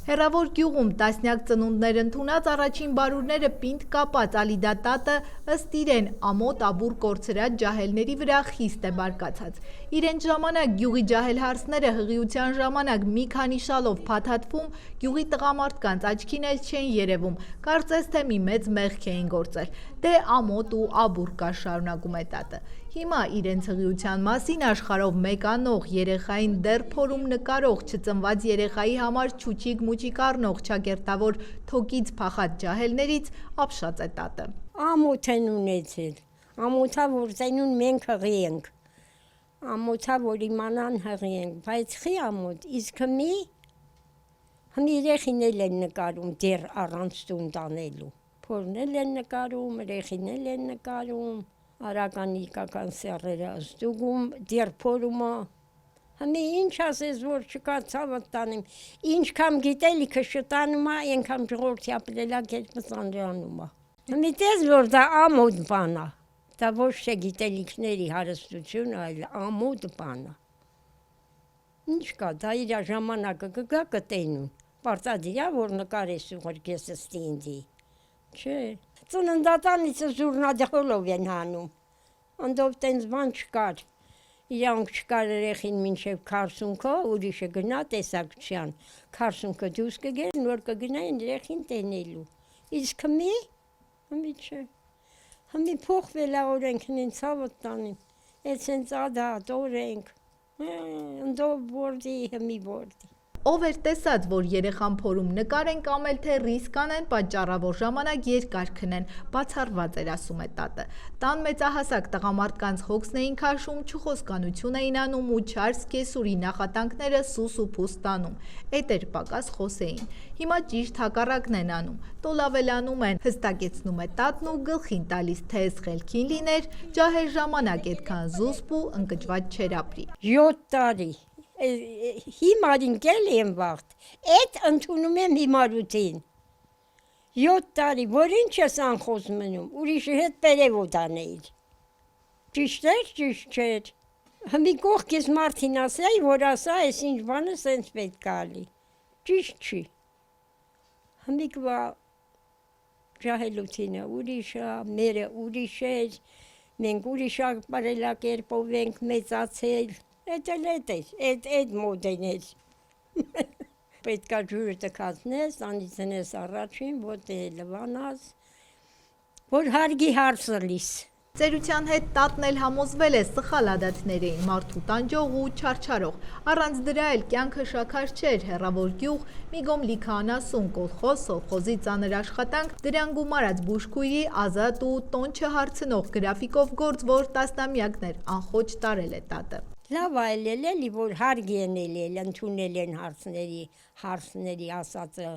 Հեռավոր գյուղում տասնյակ ծնունդներ ընդունած առաջին բարուրները պինդ կապած Ալիդատատը ըստ իրեն ամոթ աբուր կորցրած ջահելների վրա խիստ է բարկացած։ Իրենց ժամանակ գյուղի ջահել հարսները հղիության ժամանակ մի քանի շալով փաթաթվում, գյուղի տղամարդկանց աչքին էլ չեն երևում, կարծես թե մի մեծ մեղք էին գործել։ Դե ամոթ ու աբուր կա, շարունակում է տատը։ Հիմա իրենց հղիության մասին աշխարհով մեկ անող, երեխային դեռ փորում նկարող, չծնված երեխայի համար չուչիկ-մուչիկ առնող ճակերտավոր թոկից փախած ջահելներից ապշած է տատը։ Ամոթ են ունեցել, ամոթա որ զենուն մենք հղի ենք, ամոթա որ իմանան հղի ենք, բայց խի ամոթ, իսկ հմի երեխինել են նկարում դեռ առանց տուն տանելու, փորնել են նկարում, երեխինել են նկարում, արական իլկական սեռերը ստուգում, դեռ փորումը, հմի ինչ ասես որ չկա ցավը տանեմ, ինչքան գիտելիքը շտանում է, այնքան ժողովրդի ապրելակ երբ ծանրանում է։ Հմի տես որ դա ամոթ բան է, դա ոչ թե գիտելիքների հարստություն, այլ ամոթ բան է։ Ինչ կա, դա իր ժամանակը կգա կտենուն, պարտադիր է որ նկարես ուղարկես ըստի ինձի, չէ։ Ծննդատանից զուռնադեղոլով են հանում, անդով տենց բան չկար, իրանք չկար երեխին մինչև 40-ը, ուրիշը գնա տեսակցության, 40-ը դուրս կգեր, նոր կգնային երեխին տենելու, իսկ հմի չէ, հմի փոխվել է օրենքն են ցավը տանեմ, էց են ծադա, տորենք, անդով որդի, հմի որդի։ Ով էր տեսած, որ երեխան փորում նկարեն կամ էլ թե ռիսկ անեն, պատճառավոր ժամանակ երկար քնեն, բացառված էր, ասում է տատը։ Տան մեծահասակ տղամարդկանց հոգսն էին քաշում, չխոսկանություն էին անում ու չար սկեսուրի նախատանքները սուս ու փուս տանում։ Էդ էր պակաս խոսեին։ Հիմա ճիշտ հակառակն են անում։ Տոլավելանում են, հստակեցնում է տատն ու գլխին տալիս, թե խելքին լիներ, ջահել ժամանակ այդքան զուսպ ու ընկճված չեր ապրի։ 7 տարի հիմարին կել եմ վաղթ, էդ ընդունում եմ հիմարութին, 7 տարի, որ ինչ ես անխոս մնում, ուրիշի հետ պերևոտ անեիր, ճիշտ էր, ճիշտ չէր, հմի կողքես մարդին ասեի, որ ասա, ես ինչ բանը սենց պետք է ալի, ճիշտ չի, հմի կվա ջահելութինը ուրիշ է, մերը ուրիշ էր, մենք ուրիշ ապրելակերպով ենք մեծացել, Էդ մոդեն էր, պետքա ջուրը տքացնես, անիցնես առաջին, ոտը լվանաս, որ հարգի հարսը լիս։ Ծերության հետ տատն էլ համոզվել է սխալ ադաթներ էին, մարդու տանջող ու չարչարող, առանց դրա էլ կյանքը շաքար չէր, հեռավոր գյուղ, միգոմ լիքը անասուն, կոլխոզ, սովխոզի ծանր աշխատանք, դրան գումարած բուժքույրի ազատ ու տոն չհարցնող գրաֆիկով գործ, որ տասնամյակներ անխոճ տարել է տատը։ Լավ այլել էլի, որ հարգի են էլ ընդունել են հարցների ասածը,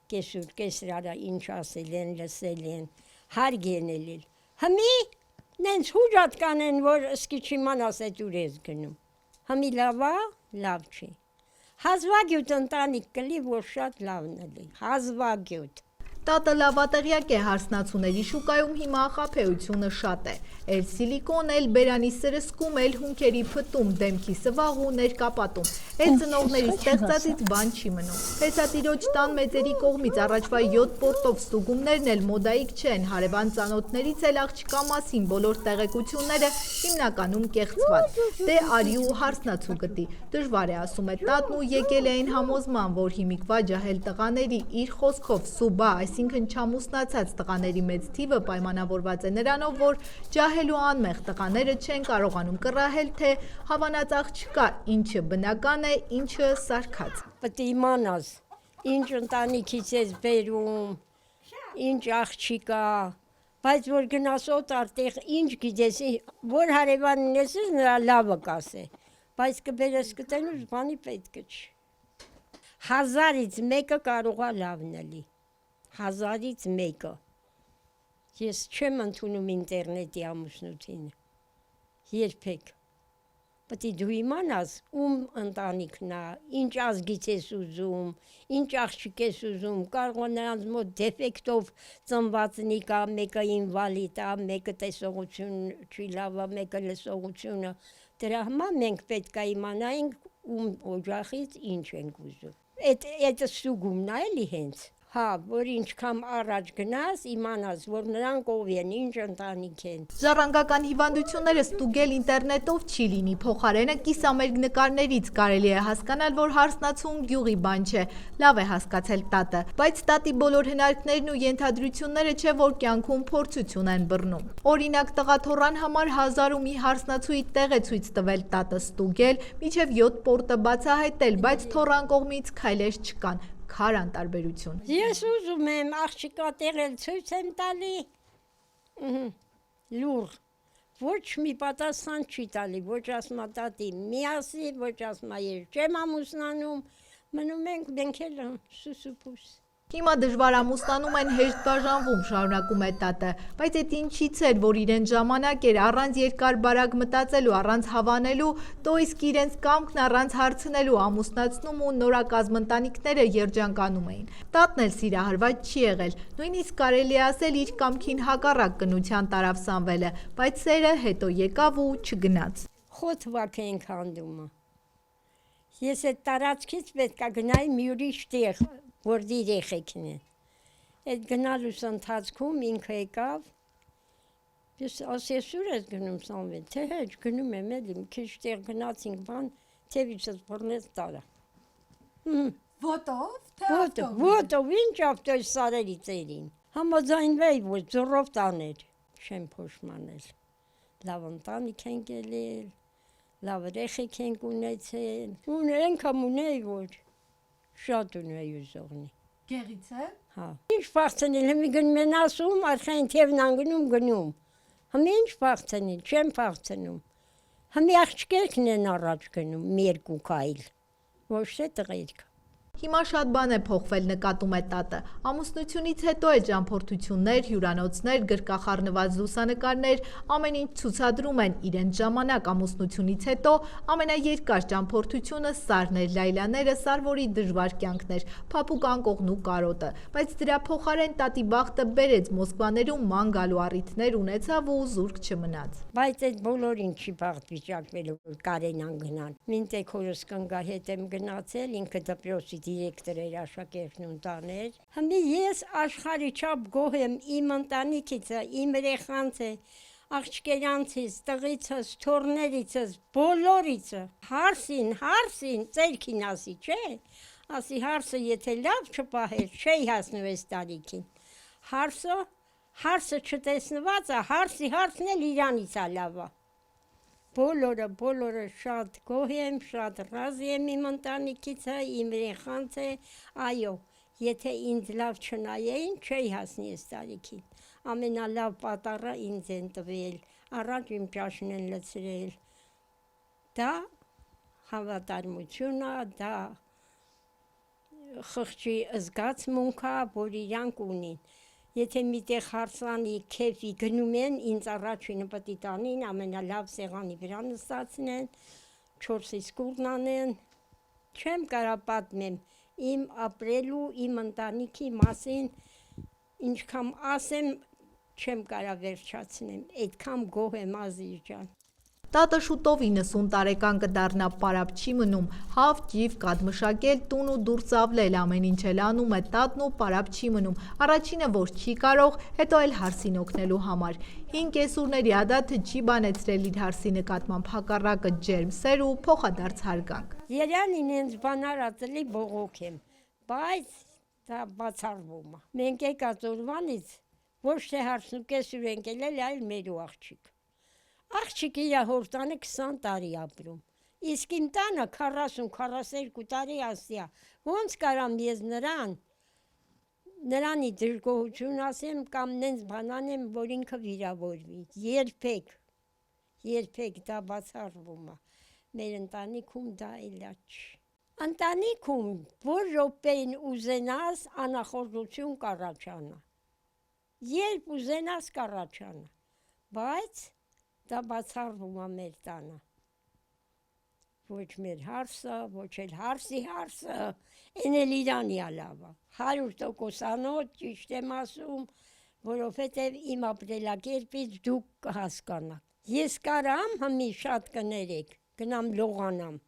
կեսուր, կեսրարա ինչ ասել են, լսել են, հարգի են էլ, հմի նենց հուջատ կանեն, որ սկի չիմանաս էդ ուր ես գնում, հմի լավա, լավ չի, հազվագյուտ ընտանիք կլի, որ շատ լավն էլի, հազվագյուտ։ Տատը լավատեղյակ է հարսնացուների շուկայում հիմա խաբեությունը շատ է, էլ սիլիկոն, էլ բերանի սրսկում, էլ հունքերի փտում, դեմքի սվաղ ու ներկապատում, էլ ծնողների ստեղծածից բան չի մնում։ Հեսատիրոջ տան մեծերի կողմից առաջվա 7 պորտով ստուգումներն էլ մոդայիկ չեն, հարևան ծանոթներից էլ աղջկա մասին բոլոր տեղեկությունները հիմնականում կեղծված, դե արի ու հարսնացու գտի, դժվար է, ասում է տատն ու եկել է այն համոզման, որ հիմիկվա ջահել տղաների իր խոսքով սուբա, այսինքն չամուսնացած տղաների մեծ թիվը պայմանավորված է նրանով, որ ջահել ու անմեղ տղաները չեն կարողանում կռահել, թե հավանածաղ չկա, ինչը բնական է, ինչը սարքած։ Պետք է իմանաս, ինչ ընտանիքից ես բերում, ինչ աղջիկա, բայց որ գնաս օտար տեղ, ինչ գիտես, որ հարևանին ես նրա լավը կասե, բայց կբերես կտենուս բանի պետք չի։ 1000-ից մեկը կարող է լավն էլի, 1000-ից մեկը, ես չեմ ընդունում ինտերնետի ամուսնությունը, երբեք, պետք է դու իմանաս, ում ընտանիքն է, ինչ ազգից ես ուզում, ինչ աղջիկ ես ուզում, կարող է նրանց մոտ դեֆեկտով ծնվածնի կա, մեկը ինվալիդ է, մեկը տեսողություն չի լավ, մեկը լսողությունը, դրա համար մենք պետք է իմանայինք ում օջախից ինչ ենք ուզում։ Այդ ստուգումն է էլի հենց։ Հա, որ ինչքան առաջ գնաս, իմանաս, որ նրանք ով են, ինչ ընտանիք են։ Ժառանգական հիվանդությունները ստուգել ինտերնետով չի լինի, փոխարենը կիսամերկ նկարներից կարելի է հասկանալ, որ հարսնացուն գյուղի բան չէ, լավ է հասկացել տատը, բայց տատի բոլոր հնարքներն ու ենթադրությունները չէ, որ կյանքում փորձություն են բռնում։ Օրինակ տղաթոռան համար 1000 ու մի հարսնացուի տեղ է ցույց տվել տատը ստուգել, մինչև 7 պորտը բացահայտել, բայց թոռան կողմից քայլեր չկան, քար անտարբերություն։ Ես ուզում եմ աղջիկա տեղել ցույց եմ տալի։ Լուր, ոչ մի պատասխան չի տալի, ոչ ասմա տատի մի ասի, ոչ ասմա ես չեմ ամուսնանում, մնում ենք մենք էլ սուսուփուս։ Հիմա դժվար ամուսնանում են հեշտ բաժանվում, շարունակում է տատը, բայց այդ ինչից էր, որ իրեն ժամանակ էր առանց երկար բարակ մտածելու, առանց հավանելու, տո իսկ իրենց կամքն առանց հարցնելու ամուսնացնում ու նորակազմ ընտանիքները երջանկանում էին։ Տատն էլ սիրահարված չի եղել, նույնիսկ կարելի է ասել իր կամքին հակառակ կնության տարավ Սամվելը, բայց սերը հետո եկավ ու չգնաց։ Խոթվակ ենք հանդումը։ Ես այդ տարածքից պետք է գնայի մի ուրիշ տեղ, որ երեխեքն են։ Այդ գնալուս ընթացքում ինքը եկավ, ես ասի սուր ես գնում Սամվել, թե հեչ գնում եմ էլի, մի քիչ տեղ գնացինք բան, թևիցս բռնեց տարա։ Ոտով, թե Ոտով, ինչ ավտոյ սարերի ծերին։ Համաձայնվեի, որ ձորով տաներ, չեմ փոշմանել։ Լավ ընտանիք ենք ելել, լավ երեխեք ենք ունեցել, անգամ ունեի, որ շատ ունեի ուզողնի։ Գեղից է։ Հա։ Ինչ փախցնել, հիմի գնում են ասում, արխային թևն անգնում գնում։ Հիմի ինչ փախցնել, չեմ փախցնում։ Հիմի աղջիկներն են առաջ գնում, մի երկու քայլ, ոչ թե տղերք։ Հիմա շատ բան է փոխվել, նկատում է տատը։ Ամուսնությունից հետո է ճամփորդություններ, հյուրանոցներ, գրկախառնված լուսանկարներ, ամեն ինչ ցուցադրում են իրենց ժամանակ ամուսնությունից հետո ամենաերկար ճամփորդությունը Սարն էր, Լայլաները, Սարվորի դժվար կյանքներ, փափուկ անկողն ու կարոտը, բայց դրա փոխարեն տատի բախտը բերեց Մոսկվաներում ման գալու առիթներ ունեցավ ու զուրկ չմնաց։ Բայց այդ բոլորին չի բախտ վիճակվել, որ Կարենան գնան։ Մինտեք հորս կնգա հետ եմ գնացել, ինքը դպրոցի դիրեկտոր էր աշակերտն ու տաներ։ Հիմա ես աշխարհի չափ գոհ եմ իմ ընտանիքից, իմ երեխանց է, աղջիկերանցից, տղիցս, թոռներիցս, բոլորից։ Հարսին, ծերքին ասի, չէ։ Ասի հարսը եթե լավ չպահեր, չէի հասնու այս տարիքին։ Հարսը չտեսնված է, հարսն էլ իրանից է լավա։ Բոլորը շատ գոհ եմ, շատ ռազի եմ իմ ընտանիքից, իմ երեխանց է, այո, եթե ինձ լավ չնայեին, չէի հասնի այս տարիքին։ Ամենալավ պատառը ինձ են տվել, առաջ իմ ճաշն են լցրել։ Դա հավատարմություն է, դա խղճի զգացմունք է, որ իրանք ունին։ Եթե միտեղ հարսանի քեֆի գնում են, ինձ առաջինը պետք է տանին, ամենալավ սեղանի վրա նստացնեն, 4-ից կուրն անեն, չեմ կարող պատմեմ իմ ապրելու, իմ ընտանիքի մասին, ինչքան ասեմ, չեմ կարող վերջացնեմ, այդքան գոհ եմ Ազիզ ջան։ Տատը շուտով 90 տարեկան կդառնա, պարապ չի մնում, հավ, ջիվ, կաթ մշակել, տուն ու դուրս ավլել, ամեն ինչ էլ անում է տատն ու պարապ չի մնում, առաջինը որ չի կարող, հետո էլ հարսին օգնելու համար։ 5 կեսուրների ադաթը չի բանեցրել իր հարսի նկատմամբ, հակառակը ջերմ սեր ու փոխադարձ հարգանք։ Երանին ինձ բանարածելի բողոք եմ, բայց դա բացառվում է։ Մենք եկած օրվանից ոչ թե հարսն ու կեսուր ենք ելել, այլ մեր ու աղջիկ։ Աղջիկը իր հորտանը 20 տարի ապրում, իսկ իմ տանը 40-42 տարի ասիա, ոնց կարամ ես նրանի դժգոհություն ասեմ կամ նենց բան անեմ, որ ինքը վիրավորվի, երբեք դա բացառվում է, մեր ընտանիքում դա էլա չի։ Ընտանիքում որ րոպեին ուզենաս անախորժություն կառաջանա, երբ ուզենաս կառաջանա, բայց դա բացառվում է մեր տանը, ոչ մեր հարսը, ոչ էլ հարսի հարսը, են էլ իրանի ալավա, 100% ճիշտ եմ ասում, որովհետև իմ ապրելակերպից դուք կհասկանաք։ Ես կարամ հիմի շատ կներեք, գնամ լողանամ,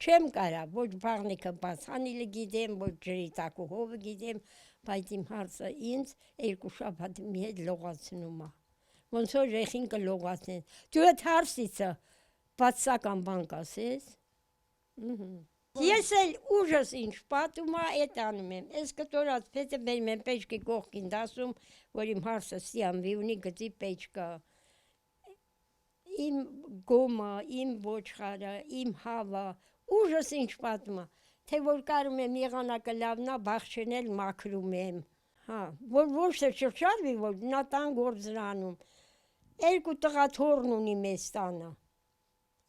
Չեմ կարա, ոչ բաղնիքը բաց անիլը գիտեմ, ոչ ջրի տակու հովը գիտեմ, բայց իմ հարցը ինձ 2 շաբաթ մի հետ լողացնում է։ Ոնց որ ռեխին կլողացնեն։ Դու այդ հարցիցը բացական բան կասես։ Ես էլ ուժս ինչ պատում է, այդ անում եմ։ Այս կտորած փետը բերում եմ պեչկի կողքին դասում, որ իմ հարցը սիամվի ունի գծի պեչկա։ Իմ գոմը, իմ ոչխարը, իմ հավը, ուժս ինչ պատում է, թե որ կարում եմ եղանակը լավնա, բախչենել մաքրում եմ, որ ոչ թե շրջարվի, որ նա տան գործրանում, 2 տղա թոռն ունի մեզ տանը,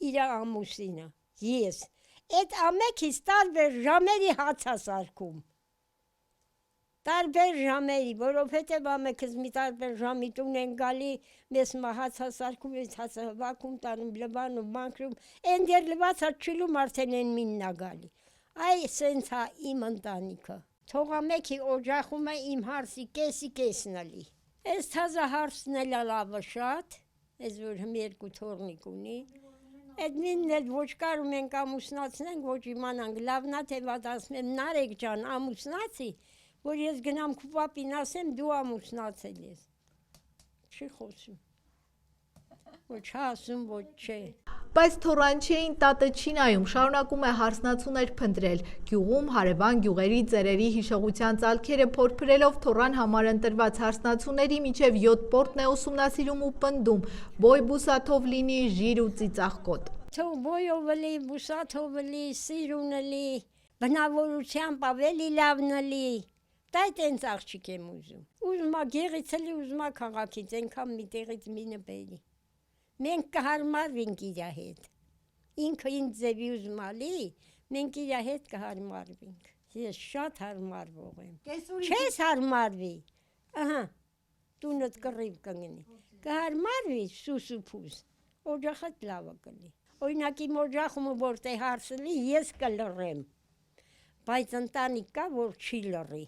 իր ամուսինը, ես, այդ ամենքից տարբեր ժամերի հաց է սարքում, տարբեր ժամերի, որովհետև ամենքս մի տարբեր ժամի տուն են գալի, մեզ հաց է սարքում, ես հացը հվաքում, տանում, լվանում, մաքրում, են դեր լվացա չիլում արդեն են մինն է գալի, այ սենց է իմ ընտանիքը, թող ամենքի օջախում է իմ հարսի կեսն ալի, այս թազա հարսն էլ լավը շատ, այս որ հմ 2 թորնիկ ունի, այդ մինն էլ ոչ կարում ենք ամուսնացնենք, ոչ իմանանք, լավնա թե վատասում եմ, Նարեկ ջան, ամուսնացի, որ ես գնամ քու պապին ասեմ, դու ամուսնացել ես, չի խոսում, ոչ ասում, ոչ չէ։ Բայց Թորանչեին տատը չի նայում, շարունակում է հարսնացուներ փնտրել, գյուղում հարևան գյուղերի ծերերի հիշողության ծալքերը փորփրելով Թորան համար ընտրված հարսնացուների միջև 7 պորտն է ուսումնասիրում ու պնդում, բոյ բուսաթով լինի, ժիր ու ծիծաղկոտ։ Թող բոյով լի, բուսաթով լի, սիրուն լի, բնավորությամբ ավելի լավն լի, դա տենց աղջիկ եմ ուզում։ Ուզում է գեղից լի, ուզում է քաղաքից, այնքան մի տեղից մինը բերի։ Մենք կհարմարվենք իր հետ, ինքը ինձ ձևի ուզում ալի, մենք իր հետ կհարմարվենք, ես շատ հարմարվող եմ, չես հարմարվի, տունըտ կռիվ կգնի, կհարմարվի սուս ու փուս, օջախդ լավը կլի, օրինակ իմ օջախումը որտե հարսը լի, ես կլռեմ, բայց ընտանիք կա, որ չի լռի,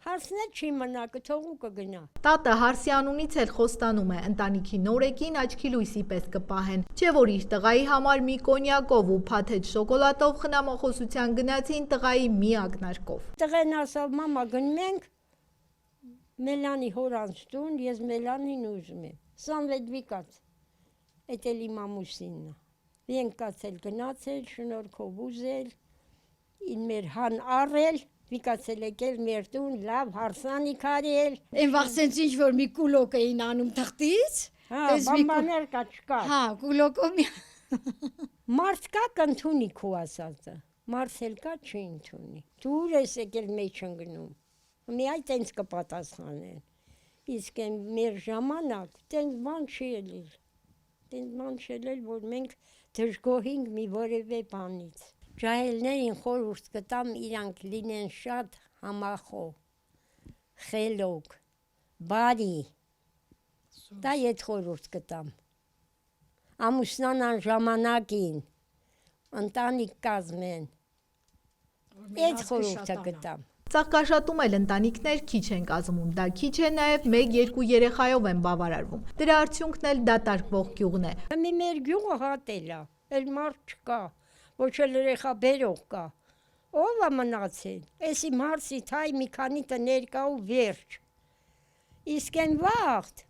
հարսն էլ չի մնա, կթողու կգնա։ Տատը հարսի անունից էլ խոստանում է, ընտանիքի նորեկին աչքի լույսի պես կպահեն, չէ որ իր տղայի համար մի կոնյակով ու փաթեթ շոկոլադով խնամախոսության գնացին տղայի մի ակնարկով։ Տղեն ասավ, մամա գնում ենք Մելանի հորանց տուն, ես Մելանին ուզում եմ, Սամվետ վիկաց, էդ էլ իմ ամուսինն է, ենք կացել գնացել, շնորհքով ուզել, ին մեր հան առել, վիկացել եկել մեր տուն, լավ հարսանիք արել։ Այն վաղ սենց ինչ որ մի կուլոկ էին անում թղթից։ Բամբաներ կա չկա։ Կուլոկով մի։ Մարդ կա կընդունի քու ասածը, մարդ էլ կա չի ընդունի։ Դու ուր ես եկել մեջ ընկնում, մի այ տենց կպատասխանեն։ Իսկ այն մեր ժամանակ տենց բան չի ելել, տենց բան չի ելել, որ մենք դժգոհենք մի որևէ բանից։ Ջահելներին խորհուրդ կտամ իրանք լինեն շատ համախոհ, խելոք, բարի, դա ետ խորհուրդ կտամ, ամուսնանան ժամանակին, ընտանիք կազմեն, ետ խորհուրդը կտամ։ Ծաղկաշատում էլ ընտանիքներ քիչ են կազմում, դա քիչ է նաև 1-2 երեխայով են բավարարվում, դրա արդյունքն էլ դատարկվող գյուղն է։ Մի մեր գյուղը հատել է, էլ մարդ չկա, ոչ էլ երեխա բերող կա, ով է մնացել, ես իմ հարսի թայ մի քանի տներ կա ու վերջ, իսկ են վաղտ,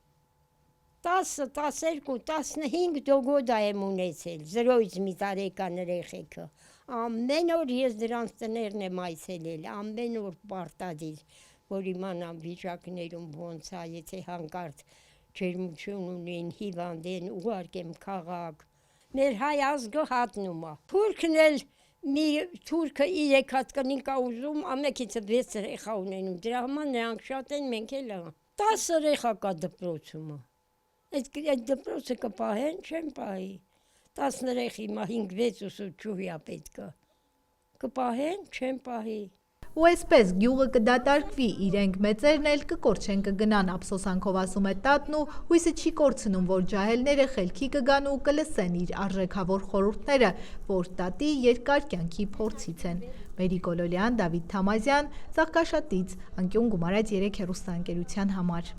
10, 12, 15 դոգոդա եմ ունեցել, 0-ից մի տարեկան երեխեքը, ամեն օր ես դրանց տներն եմ այցելել, ամեն օր պարտադիր, որ իմանամ վիճակներում ոնց է, եթե հանկարծ ջերմություն ունեն, հիվանդ են, ուղարկեմ քաղաք, մեր հայ ազգը հատնում է, թուրքն էլ մի թուրքը 3 հատ կնին կա ուզում, ամենքիցը 6 երեխա ունենում, դրա համար նրանք շատ են, մենք էլ 10 երեխա կա դպրոցում, այդ դպրոցը կպահեն, չեն պահի, 10 երեխի հիմա 5-6 ուսուցչուհի է պետքը, կպահեն, չեն պահի։ Ու այսպես գյուղը կդատարկվի, իրենք մեծերն էլ կկորչեն կգնան, ափսոսանքով ասում է տատն ու հույսը չի կորցնում, որ ջահելները խելքի կգան ու կլսեն իր արժեքավոր խորհուրդները, որ տատի երկար կյանքի փորձից են։ Մերի Գոլոլյան, Դավիթ Թամազյան, Ծաղկաշատից, անկյուն Գումարած 3 հեռուստաընկերության համար։